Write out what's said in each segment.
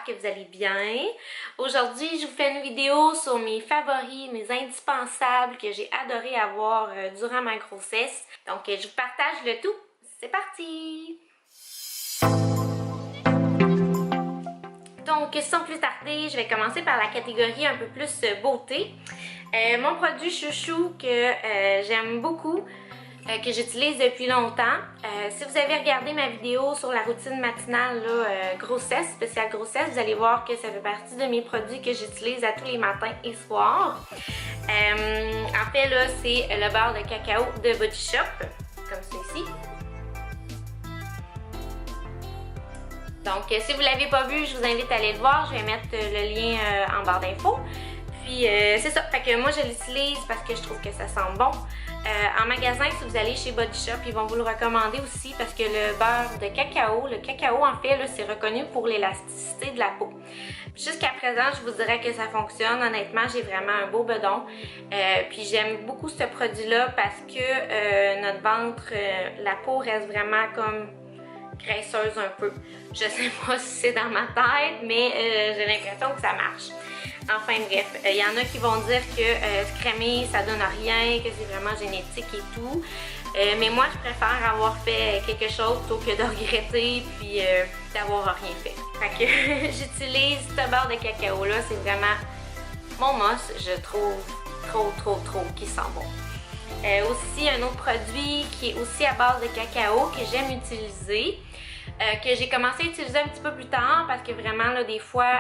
que vous allez bien. Aujourd'hui, je vous fais une vidéo sur mes favoris, mes indispensables que j'ai adoré avoir durant ma grossesse. Donc, je vous partage le tout. C'est parti! Donc, sans plus tarder, je vais commencer par la catégorie un peu plus beauté. Mon produit chouchou que j'aime beaucoup, que j'utilise depuis longtemps. Si vous avez regardé ma vidéo sur la routine matinale grossesse, spéciale grossesse, vous allez voir que ça fait partie de mes produits que j'utilise à tous les matins et soirs. En fait, là, c'est le beurre de cacao de Body Shop, comme ceci. Donc, si vous ne l'avez pas vu, je vous invite à aller le voir. Je vais mettre le lien en barre d'infos. Puis, c'est ça. Fait que moi, je l'utilise parce que je trouve que ça sent bon. En magasin, si vous allez chez Body Shop, ils vont vous le recommander aussi parce que le beurre de cacao, le cacao, en fait, c'est reconnu pour l'élasticité de la peau. Jusqu'à présent, je vous dirais que ça fonctionne. Honnêtement, j'ai vraiment un beau bedon. Puis, j'aime beaucoup ce produit-là parce que notre ventre, la peau reste vraiment comme graisseuse un peu. Je sais pas si c'est dans ma tête, mais j'ai l'impression que ça marche. Enfin bref, il y en a qui vont dire que se crémer ça donne rien, que c'est vraiment génétique et tout. Mais moi je préfère avoir fait quelque chose plutôt que de regretter puis d'avoir rien fait. Fait que j'utilise ce beurre de cacao là, c'est vraiment mon must, je trouve trop qui sent bon. Aussi un autre produit qui est aussi à base de cacao que j'aime utiliser, que j'ai commencé à utiliser un petit peu plus tard parce que vraiment là des fois,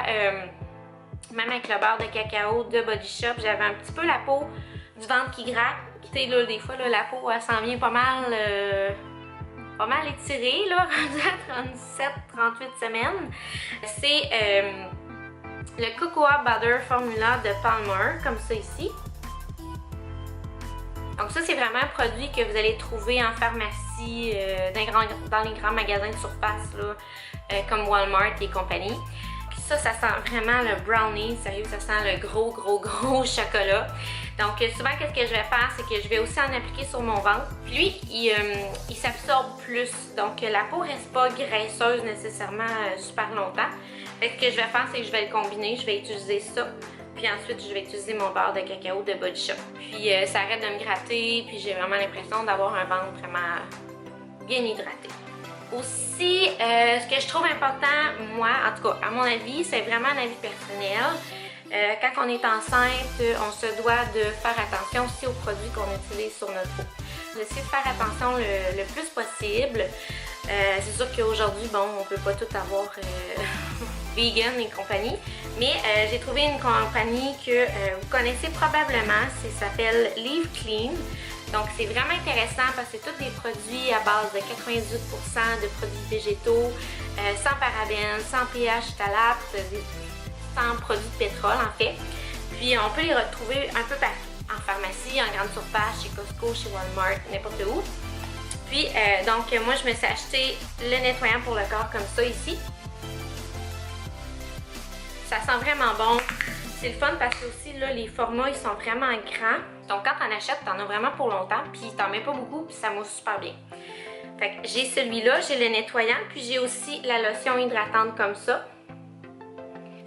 même avec le beurre de cacao de Body Shop, j'avais un petit peu la peau du ventre qui gratte. Tu sais là des fois là, la peau elle s'en vient pas mal étirée là, rendue à 37-38 semaines. C'est le Cocoa Butter Formula de Palmer, comme ça ici. Donc ça, c'est vraiment un produit que vous allez trouver en pharmacie, dans les grands magasins de surface, là, comme Walmart et compagnie. Puis ça sent vraiment le brownie, sérieux, ça sent le gros chocolat. Donc souvent, qu'est-ce que je vais faire, c'est que je vais aussi en appliquer sur mon ventre. Puis lui, il s'absorbe plus, donc la peau reste pas graisseuse nécessairement super longtemps. Fait que ce que je vais faire, c'est que je vais le combiner, je vais utiliser ça. Puis ensuite, je vais utiliser mon beurre de cacao de Body Shop. Puis ça arrête de me gratter, puis j'ai vraiment l'impression d'avoir un ventre vraiment bien hydraté. Aussi, ce que je trouve important, moi, en tout cas, à mon avis, c'est vraiment un avis personnel. Quand on est enceinte, on se doit de faire attention aussi aux produits qu'on utilise sur notre peau. J'essaie de faire attention le plus possible. C'est sûr qu'aujourd'hui, bon, on peut pas tout avoir vegan et compagnie, mais j'ai trouvé une compagnie que vous connaissez probablement, ça s'appelle Live Clean. Donc c'est vraiment intéressant parce que c'est tous des produits à base de 98% de produits végétaux, sans parabènes, sans pH phthalate, sans produits de pétrole en fait. Puis on peut les retrouver un peu partout, en pharmacie, en grande surface, chez Costco, chez Walmart, n'importe où. Puis donc moi je me suis acheté le nettoyant pour le corps comme ça ici. Ça sent vraiment bon. C'est le fun parce que aussi là, les formats ils sont vraiment grands. Donc quand t'en achètes, t'en as vraiment pour longtemps. Puis t'en mets pas beaucoup, puis ça mousse super bien. Fait que j'ai celui-là, j'ai le nettoyant, puis j'ai aussi la lotion hydratante comme ça.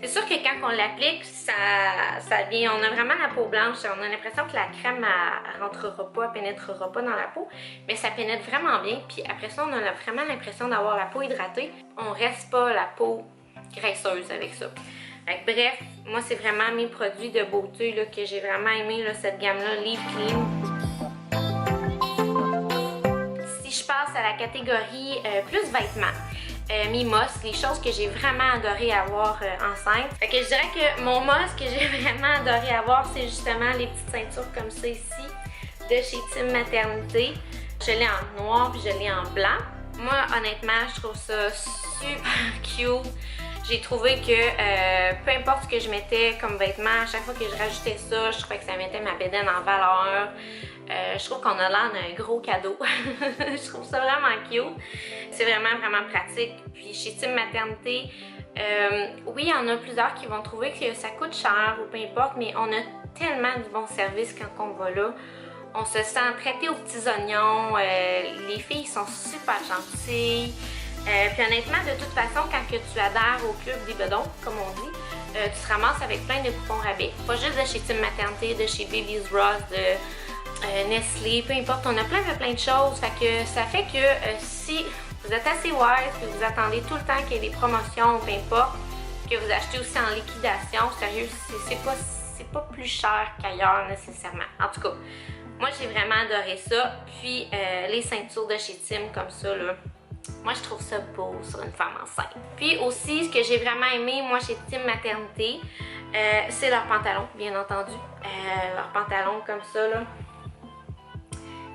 C'est sûr que quand on l'applique, ça vient, on a vraiment la peau blanche. On a l'impression que la crème elle rentrera pas, elle pénétrera pas dans la peau. Mais ça pénètre vraiment bien. Puis après ça, on a vraiment l'impression d'avoir la peau hydratée. On reste pas la peau graisseuse avec ça. Fait que, bref, moi c'est vraiment mes produits de beauté là, que j'ai vraiment aimé là, cette gamme-là, Live Clean. Si je passe à la catégorie plus vêtements, mes must, les choses que j'ai vraiment adoré avoir enceinte. Fait que je dirais que mon must que j'ai vraiment adoré avoir, c'est justement les petites ceintures comme ça ici, de chez Team Maternité. Je l'ai en noir puis je l'ai en blanc. Moi, honnêtement, je trouve ça super cute. J'ai trouvé que peu importe ce que je mettais comme vêtement, à chaque fois que je rajoutais ça, je trouvais que ça mettait ma bédaine en valeur. Je trouve qu'on a l'air d'un gros cadeau. Je trouve ça vraiment cute. C'est vraiment pratique. Puis chez Team Maternité, oui, il y en a plusieurs qui vont trouver que ça coûte cher ou peu importe, mais on a tellement de bons services quand on va là. On se sent traité aux petits oignons. Les filles sont super gentilles. Puis honnêtement, de toute façon, quand que tu adhères au club des bedons, comme on dit, tu te ramasses avec plein de coupons rabais. Pas juste de chez Team Maternité, de chez Baby's Ross, de Nestlé, peu importe. On a plein de choses. Fait que ça fait que si vous êtes assez wise, que vous attendez tout le temps qu'il y ait des promotions, peu importe, que vous achetez aussi en liquidation, sérieux, c'est pas plus cher qu'ailleurs nécessairement. En tout cas, moi j'ai vraiment adoré ça. Puis les ceintures de chez Tim comme ça, là, moi je trouve ça beau sur une femme enceinte. Puis aussi, ce que j'ai vraiment aimé, moi chez Tim Maternité, c'est leurs pantalons, bien entendu. Leurs pantalons comme ça, là,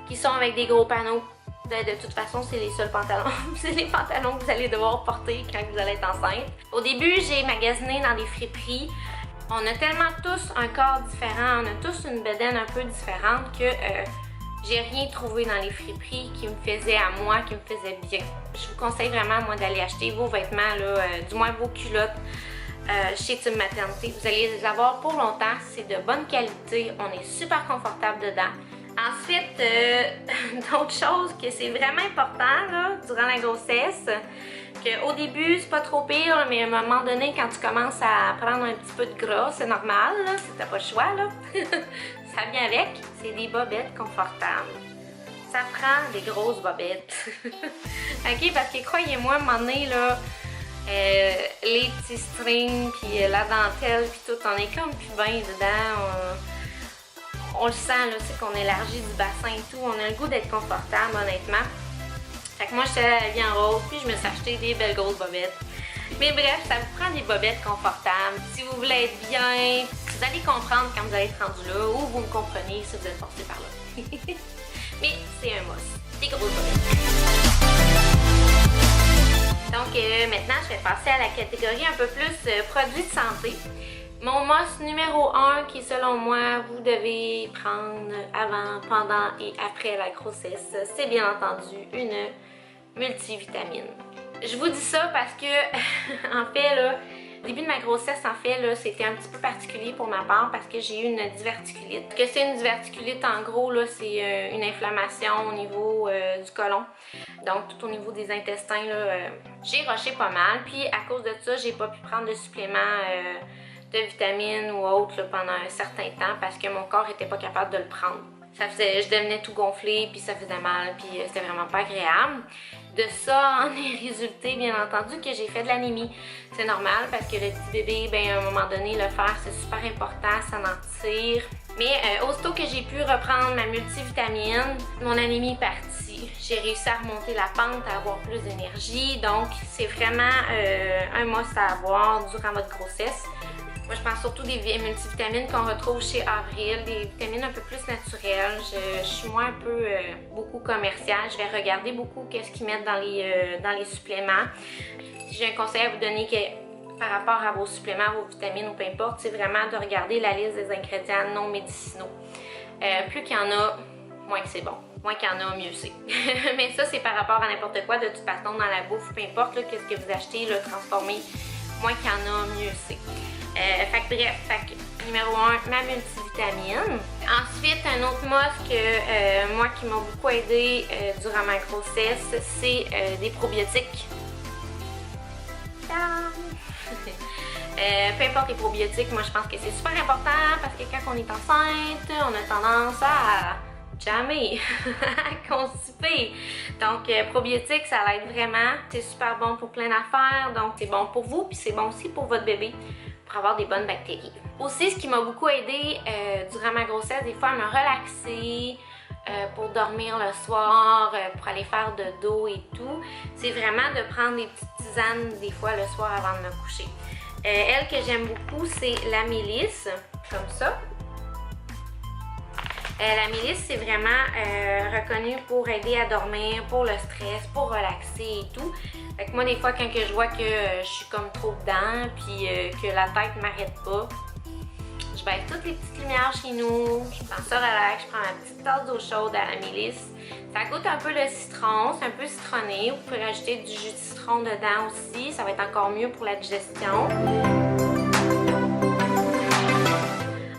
qui sont avec des gros panneaux. De toute façon, c'est les seuls pantalons. C'est les pantalons que vous allez devoir porter quand vous allez être enceinte. Au début, j'ai magasiné dans des friperies. On a tellement tous un corps différent, on a tous une bedaine un peu différente que j'ai rien trouvé dans les friperies qui me faisait à moi, qui me faisait bien. Je vous conseille vraiment, moi, d'aller acheter vos vêtements, là, du moins vos culottes chez Team Maternité. Vous allez les avoir pour longtemps, c'est de bonne qualité, on est super confortable dedans. Ensuite, d'autres choses que c'est vraiment important là, durant la grossesse, qu'au début c'est pas trop pire, mais à un moment donné quand tu commences à prendre un petit peu de gras, c'est normal, t'as pas le choix, là. Ça vient avec, c'est des bobettes confortables. Ça prend des grosses bobettes. Ok, parce que croyez-moi, à un moment donné, là, les petits strings, puis la dentelle, puis tout, on est comme plus bien dedans. On le sent, là, tu sais, qu'on élargit du bassin et tout. On a le goût d'être confortable, honnêtement. Fait que moi, j'étais à la vie en rose, puis je me suis acheté des belles grosses bobettes. Mais bref, ça vous prend des bobettes confortables. Si vous voulez être bien, vous allez comprendre quand vous allez être rendu là, ou vous me comprenez si vous êtes passé par là. Mais c'est un must. Des grosses bobettes. Donc maintenant, je vais passer à la catégorie un peu plus produits de santé. Mon must numéro 1 qui, selon moi, vous devez prendre avant, pendant et après la grossesse, c'est bien entendu une multivitamine. Je vous dis ça parce que, en fait, là, au début de ma grossesse, en fait, là, c'était un petit peu particulier pour ma part parce que j'ai eu une diverticulite. Ce que c'est une diverticulite, en gros, là, c'est une inflammation au niveau du côlon. Donc, tout au niveau des intestins, là, j'ai rushé pas mal. Puis, à cause de ça, j'ai pas pu prendre de suppléments de vitamines ou autres là, pendant un certain temps parce que mon corps était pas capable de le prendre. Je devenais tout gonflé, puis ça faisait mal, puis c'était vraiment pas agréable. De ça en est résulté, bien entendu, que j'ai fait de l'anémie. C'est normal parce que le petit bébé, ben, à un moment donné, le fer, c'est super important, ça en tire. Mais aussitôt que j'ai pu reprendre ma multivitamine, mon anémie est partie. J'ai réussi à remonter la pente, à avoir plus d'énergie. Donc, c'est vraiment un must à avoir durant votre grossesse. Moi, je prends surtout des multivitamines qu'on retrouve chez Avril, des vitamines un peu plus naturelles. Je suis moins un peu beaucoup commerciale. Je vais regarder beaucoup qu'est-ce qu'ils mettent dans les suppléments. Si j'ai un conseil à vous donner par rapport à vos suppléments, vos vitamines ou peu importe, c'est vraiment de regarder la liste des ingrédients non médicinaux. Plus qu'il y en a, moins que c'est bon. Moins qu'il y en a, mieux c'est. Mais ça, c'est par rapport à n'importe quoi. De toute façon, dans la bouffe, peu importe qu'est-ce que vous achetez, là, transformé, moins qu'il y en a, mieux c'est. Numéro 1, ma multivitamine. Ensuite, un autre must que moi qui m'a beaucoup aidé durant ma grossesse, c'est des probiotiques. Peu importe les probiotiques, moi je pense que c'est super important parce que quand on est enceinte, on a tendance à jamais à constiper. Donc probiotiques, ça l'aide vraiment. C'est super bon pour plein d'affaires, donc c'est bon pour vous puis c'est bon aussi pour votre bébé pour avoir des bonnes bactéries. Aussi, ce qui m'a beaucoup aidé durant ma grossesse, des fois à me relaxer, pour dormir le soir, pour aller faire de dos et tout, c'est vraiment de prendre des petites tisanes des fois le soir avant de me coucher. Elle que j'aime beaucoup, c'est la mélisse, comme ça. La mélisse, c'est vraiment reconnu pour aider à dormir, pour le stress, pour relaxer et tout. Fait que moi, des fois, quand que je vois que je suis comme trop dedans, puis que la tête m'arrête pas, je baisse toutes les petites lumières chez nous, je prends ça relax, je prends ma petite tasse d'eau chaude à la mélisse. Ça goûte un peu le citron, c'est un peu citronné. Vous pouvez rajouter du jus de citron dedans aussi, ça va être encore mieux pour la digestion.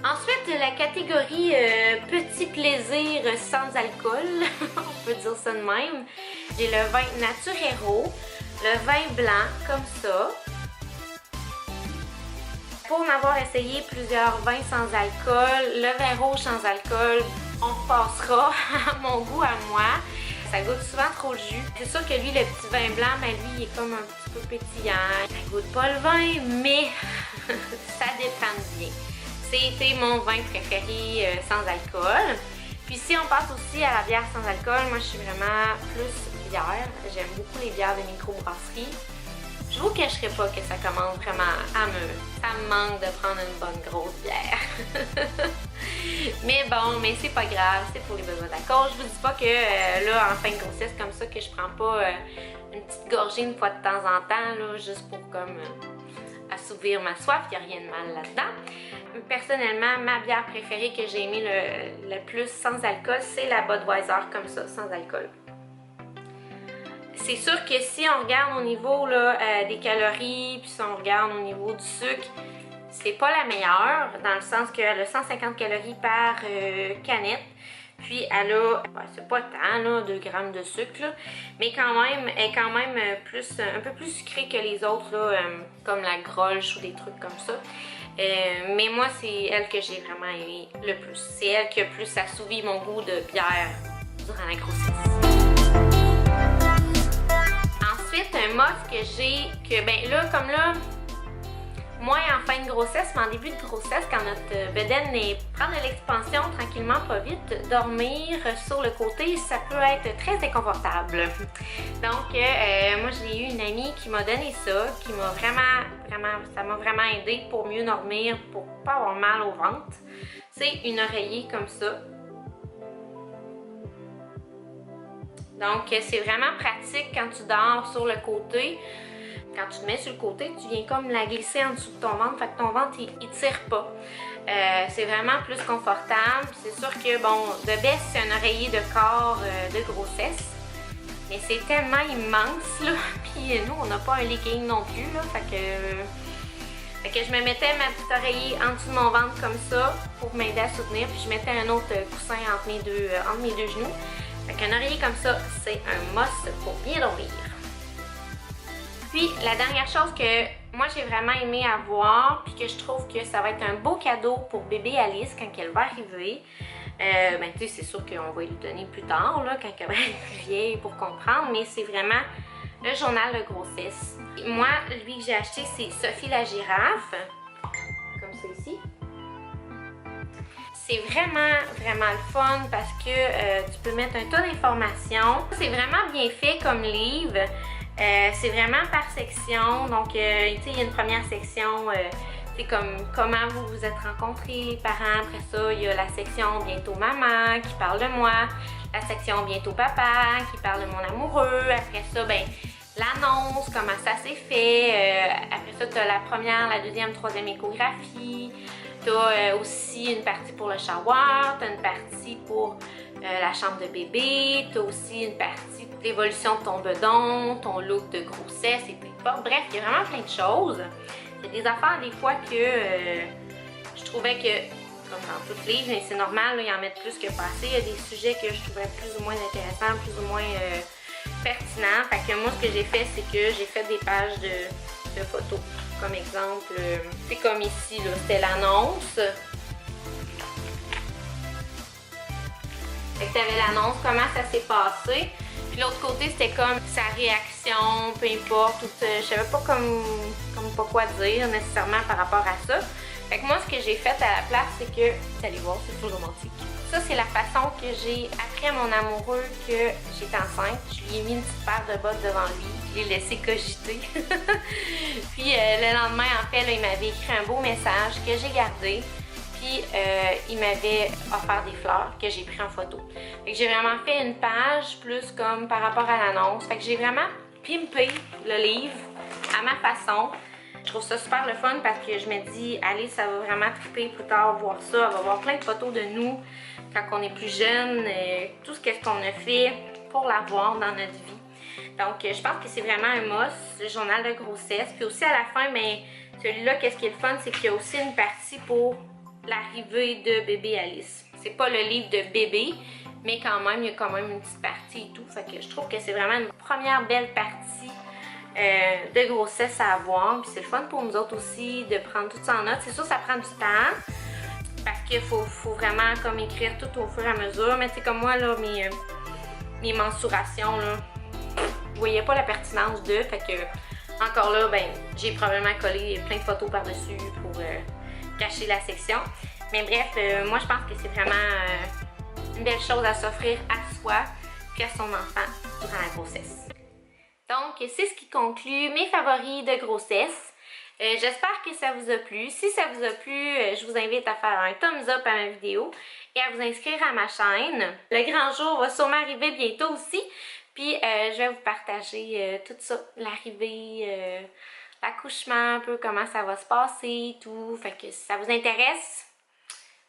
Ensuite, la catégorie petit plaisir sans alcool, on peut dire ça de même. J'ai le vin Naturero. le vin blanc comme ça. Pour en avoir essayé plusieurs vins sans alcool, le vin rouge sans alcool, on repassera à mon goût à moi. Ça goûte souvent trop le jus. C'est sûr que lui, le petit vin blanc, ben lui, il est comme un petit peu pétillant. Ça goûte pas le vin, mais ça dépanne bien. C'était mon vin préféré sans alcool. Puis si on passe aussi à la bière sans alcool, moi je suis vraiment plus bière. J'aime beaucoup les bières de microbrasserie. Je vous cacherai pas que ça commence vraiment à ça me manque de prendre une bonne grosse bière. Mais bon, mais c'est pas grave, c'est pour les besoins de la cause. Je vous dis pas que là, en fin de grossesse comme ça, que je prends pas une petite gorgée une fois de temps en temps, là, juste pour comme assouvir ma soif. Il n'y a rien de mal là-dedans. Personnellement, ma bière préférée que j'ai aimée le plus sans alcool, c'est la Budweiser comme ça, sans alcool. C'est sûr que si on regarde au niveau là, des calories, puis si on regarde au niveau du sucre, c'est pas la meilleure, dans le sens qu'elle a 150 calories par canette. Puis elle a, c'est pas tant, là, 2 grammes de sucre, là, mais quand même, elle est quand même un peu plus sucrée que les autres, là, comme la Grolsch ou des trucs comme ça. Mais moi, c'est elle que j'ai vraiment aimé le plus. C'est elle qui a plus assouvi mon goût de bière durant la grossesse. Ensuite, un must que j'ai, que ben là, comme là, moins en fin de grossesse, mais en début de grossesse, quand notre bedaine prend de l'expansion tranquillement, pas vite, dormir sur le côté, ça peut être très inconfortable. Donc, moi, j'ai eu une amie qui m'a donné ça, qui m'a ça m'a vraiment aidé pour mieux dormir, pour pas avoir mal au ventre. C'est une oreiller comme ça. Donc, c'est vraiment pratique quand tu dors sur le côté. Quand tu te mets sur le côté, tu viens comme la glisser en dessous de ton ventre, fait que ton ventre, il tire pas. C'est vraiment plus confortable. C'est sûr que, bon, de base, c'est un oreiller de corps de grossesse. Mais c'est tellement immense, là. Puis nous, on n'a pas un legging non plus, là. Fait que je me mettais ma petite oreiller en dessous de mon ventre comme ça pour m'aider à soutenir. Puis je mettais un autre coussin entre mes deux genoux. Fait qu'un oreiller comme ça, c'est un must pour bien dormir. Puis la dernière chose que moi j'ai vraiment aimé avoir, puis que je trouve que ça va être un beau cadeau pour bébé Alice quand elle va arriver. Ben tu sais, c'est sûr qu'on va lui donner plus tard, là, quand elle va être plus vieille pour comprendre, mais c'est vraiment le journal de grossesse. Moi, lui que j'ai acheté, c'est Sophie la girafe, comme ça ici. C'est vraiment le fun parce que tu peux mettre un tas d'informations. C'est vraiment bien fait comme livre. C'est vraiment par section. Donc, tu sais, il y a une première section, c'est comme comment vous vous êtes rencontrés, parents. Après ça, il y a la section Bientôt maman qui parle de moi. La section Bientôt papa qui parle de mon amoureux. Après ça, ben l'annonce, comment ça s'est fait. Après ça, tu as la première, la deuxième, troisième échographie. Tu as aussi une partie pour le shower, tu as une partie pour la chambre de bébé, tu as aussi une partie pour l'évolution de ton bedon, ton look de grossesse et peu importe. Bref, il y a vraiment plein de choses. Il y a des affaires des fois que je trouvais que, comme dans toutes les livres, mais c'est normal, là, ils en mettent plus que pas assez. Il y a des sujets que je trouvais plus ou moins intéressants, plus ou moins pertinents. Fait que moi, ce que j'ai fait, c'est que j'ai fait des pages de photos. Comme exemple, c'est comme ici, c'était l'annonce. Fait que t'avais l'annonce, comment ça s'est passé. Puis l'autre côté, c'était comme sa réaction, peu importe. Je savais pas comme pas quoi dire nécessairement par rapport à ça. Fait que moi, ce que j'ai fait à la place, c'est que, vous allez voir, c'est full romantique. Ça, c'est la façon que j'ai appris à mon amoureux que j'étais enceinte. Je lui ai mis une petite paire de bottes devant lui. Je l'ai laissé cogiter. Puis le lendemain, en fait, là, il m'avait écrit un beau message que j'ai gardé. Puis il m'avait offert des fleurs que j'ai pris en photo. Fait que j'ai vraiment fait une page plus comme par rapport à l'annonce. Fait que j'ai vraiment pimpé le livre à ma façon. Je trouve ça super le fun parce que je me dis, allez, ça va vraiment triper plus tard voir ça. Elle va voir plein de photos de nous quand on est plus jeune, tout ce qu'on a fait pour l'avoir dans notre vie. Donc, je pense que c'est vraiment un must, le journal de grossesse. Puis aussi à la fin, mais celui-là, qu'est-ce qui est le fun, c'est qu'il y a aussi une partie pour l'arrivée de bébé Alice. C'est pas le livre de bébé, mais quand même, il y a quand même une petite partie et tout. Fait que je trouve que c'est vraiment une première belle partie de grossesse à avoir. Puis c'est le fun pour nous autres aussi de prendre tout ça en note. C'est sûr ça prend du temps parce qu'il faut vraiment comme écrire tout au fur et à mesure. Mais c'est comme moi là, mes mensurations là, je voyais pas la pertinence de, fait que encore là, ben j'ai probablement collé plein de photos par-dessus pour cacher la section. Mais bref, moi je pense que c'est vraiment une belle chose à s'offrir à soi puis à son enfant durant la grossesse. Donc, c'est ce qui conclut mes favoris de grossesse. J'espère que ça vous a plu. Si ça vous a plu, je vous invite à faire un thumbs up à ma vidéo et à vous inscrire à ma chaîne. Le grand jour va sûrement arriver bientôt aussi. Puis, je vais vous partager tout ça, l'arrivée, l'accouchement, un peu comment ça va se passer, tout. Fait que si ça vous intéresse,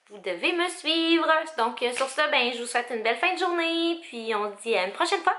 vous devez me suivre. Donc, sur ce, ben, je vous souhaite une belle fin de journée. Puis, on se dit à une prochaine fois.